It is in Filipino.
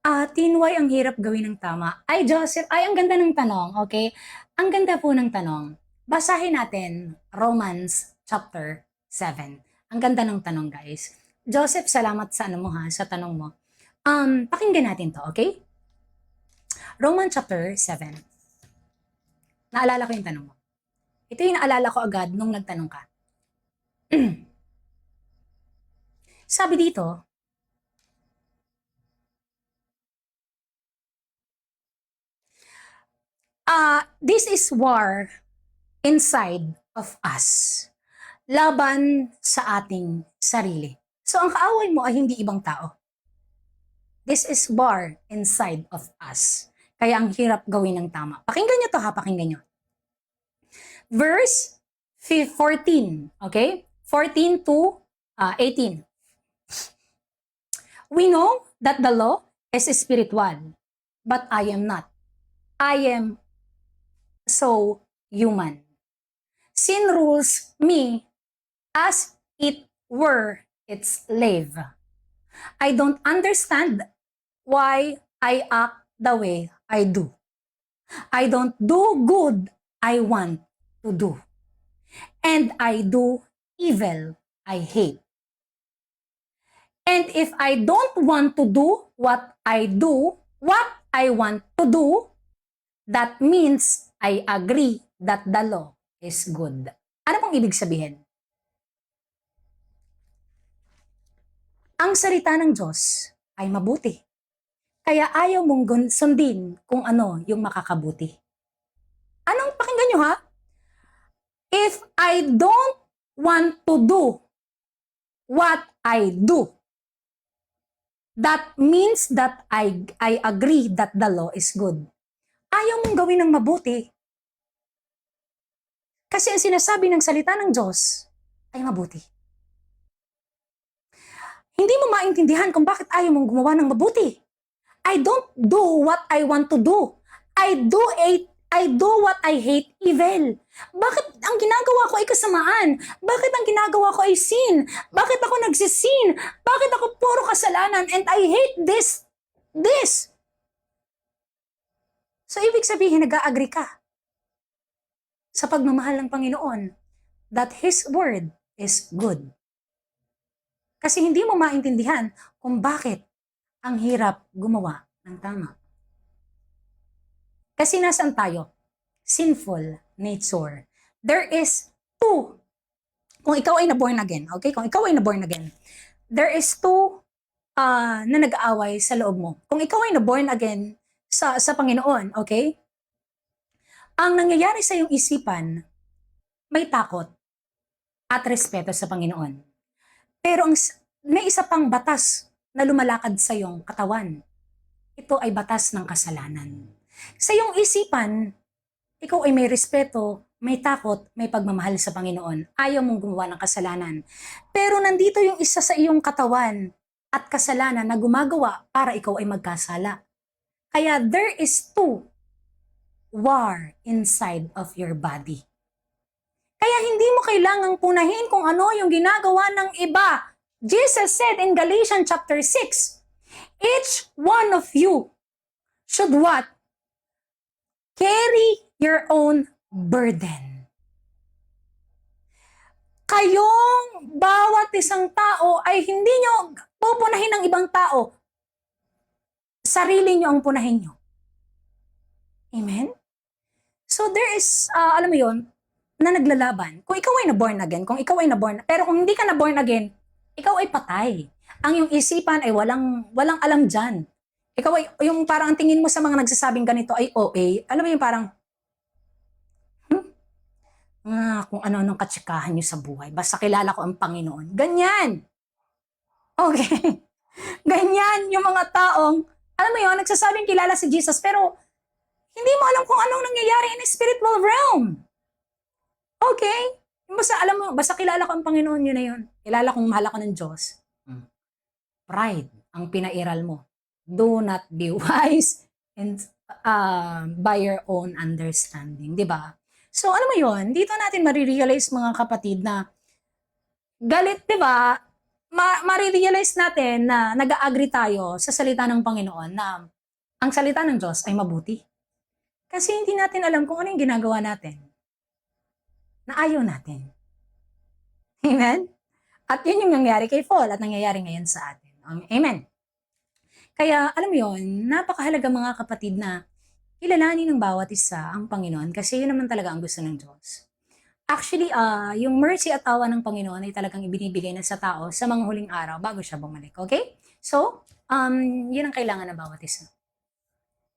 Tinway ang hirap gawin ng tama. Ay, Joseph, ay, ang ganda ng tanong, okay? Ang ganda po ng tanong. Basahin natin Romans chapter 7. Ang ganda ng tanong, guys. Joseph, salamat sa ano mo ha, sa tanong mo. Pakinggan natin to, okay? Romans chapter 7. Naalala ko yung tanong mo. Ito yung naalala ko agad nung nagtanong ka. Sabi dito, this is war inside of us. Laban sa ating sarili. So ang kaaway mo ay hindi ibang tao. This is war inside of us. Kaya ang hirap gawin ng tama. Pakinggan nyo to ha, pakinggan nyo. Verse 14, okay? 14 to 18. We know that the law is spiritual, but I am not. I am so human. Sin rules me as it were its slave. I don't understand why I act the way I do. I don't do good I want to do. And I do evil I hate. And if I don't want to do what I want to do, that means I agree that the law is good. Ano pong ibig sabihin? Ang salita ng Diyos ay mabuti. Kaya ayaw mong sundin kung ano yung makakabuti. Anong pakinggan nyo ha? If I don't want to do what I do, that means that I agree that the law is good. Ayaw mong gawin ng mabuti. Kasi ang sinasabi ng salita ng Diyos ay mabuti. Hindi mo maintindihan kung bakit ayaw mong gumawa ng mabuti. I don't do what I want to do. I do what I hate, evil. Bakit ang ginagawa ko ay kasamaan? Bakit ang ginagawa ko ay sin? Bakit ako nagsisin? Bakit ako puro kasalanan? And I hate this. So, ibig sabihin, nag-a-agree ka sa pagmamahal ng Panginoon that His Word is good. Kasi hindi mo maintindihan kung bakit ang hirap gumawa ng tama. Kasi nasaan tayo? Sinful nature. There is two. Kung ikaw ay na-born again, okay? Kung ikaw ay na-born again, there is two na nag-aaway sa loob mo. Kung ikaw ay na-born again sa Panginoon, okay? Ang nangyayari sa iyong isipan, may takot at respeto sa Panginoon. Pero may isa pang batas na lumalakad sa iyong katawan. Ito ay batas ng kasalanan. Sa iyong isipan, ikaw ay may respeto, may takot, may pagmamahal sa Panginoon. Ayaw mong gumawa ng kasalanan. Pero nandito yung isa sa iyong katawan at kasalanan na gumagawa para ikaw ay magkasala. Kaya there is two war inside of your body. Kaya hindi mo kailangang punahin kung ano yung ginagawa ng iba. Jesus said in Galatians chapter 6, each one of you should what? Carry your own burden. Kayong bawat isang tao ay hindi nyo pupunahin ng ibang tao. Sarili nyo ang punahin nyo. Amen? So there is, alam mo yon, na naglalaban. Kung ikaw ay na-born again, pero kung hindi ka na-born again, ikaw ay patay. Ang iyong isipan ay walang alam dyan. Ikaw ay, yung parang tingin mo sa mga nagsasabing ganito ay OA, alam mo yung parang, kung ano-anong katsikahan nyo sa buhay, basta kilala ko ang Panginoon. Ganyan. Okay. Ganyan yung mga taong, alam mo yun, nagsasabing kilala si Jesus, pero hindi mo alam kung anong nangyayari in the spiritual realm. Okay? Basta alam mo, basta kilala ko ang Panginoon, yun na yun. Kilala kong mahal ako ng Diyos. Pride ang pinairal mo. Do not be wise and by your own understanding. Diba? So, alam mo yun, dito natin marirealize mga kapatid na galit, diba? marirealize natin na nag-agree tayo sa salita ng Panginoon na ang salita ng Diyos ay mabuti. Kasi hindi natin alam kung ano yung ginagawa natin na ayaw natin. Amen? At yun yung nangyari kay Paul at nangyayari ngayon sa atin. Amen. Kaya, alam mo yun, napakahalaga mga kapatid na kilalanin ng bawat isa ang Panginoon kasi yun naman talaga ang gusto ng Diyos. Actually, yung mercy at tawa ng Panginoon ay talagang ibinibigay na sa tao sa mga huling araw bago siya bumalik. Okay? So, yun ang kailangan ng bawat isa.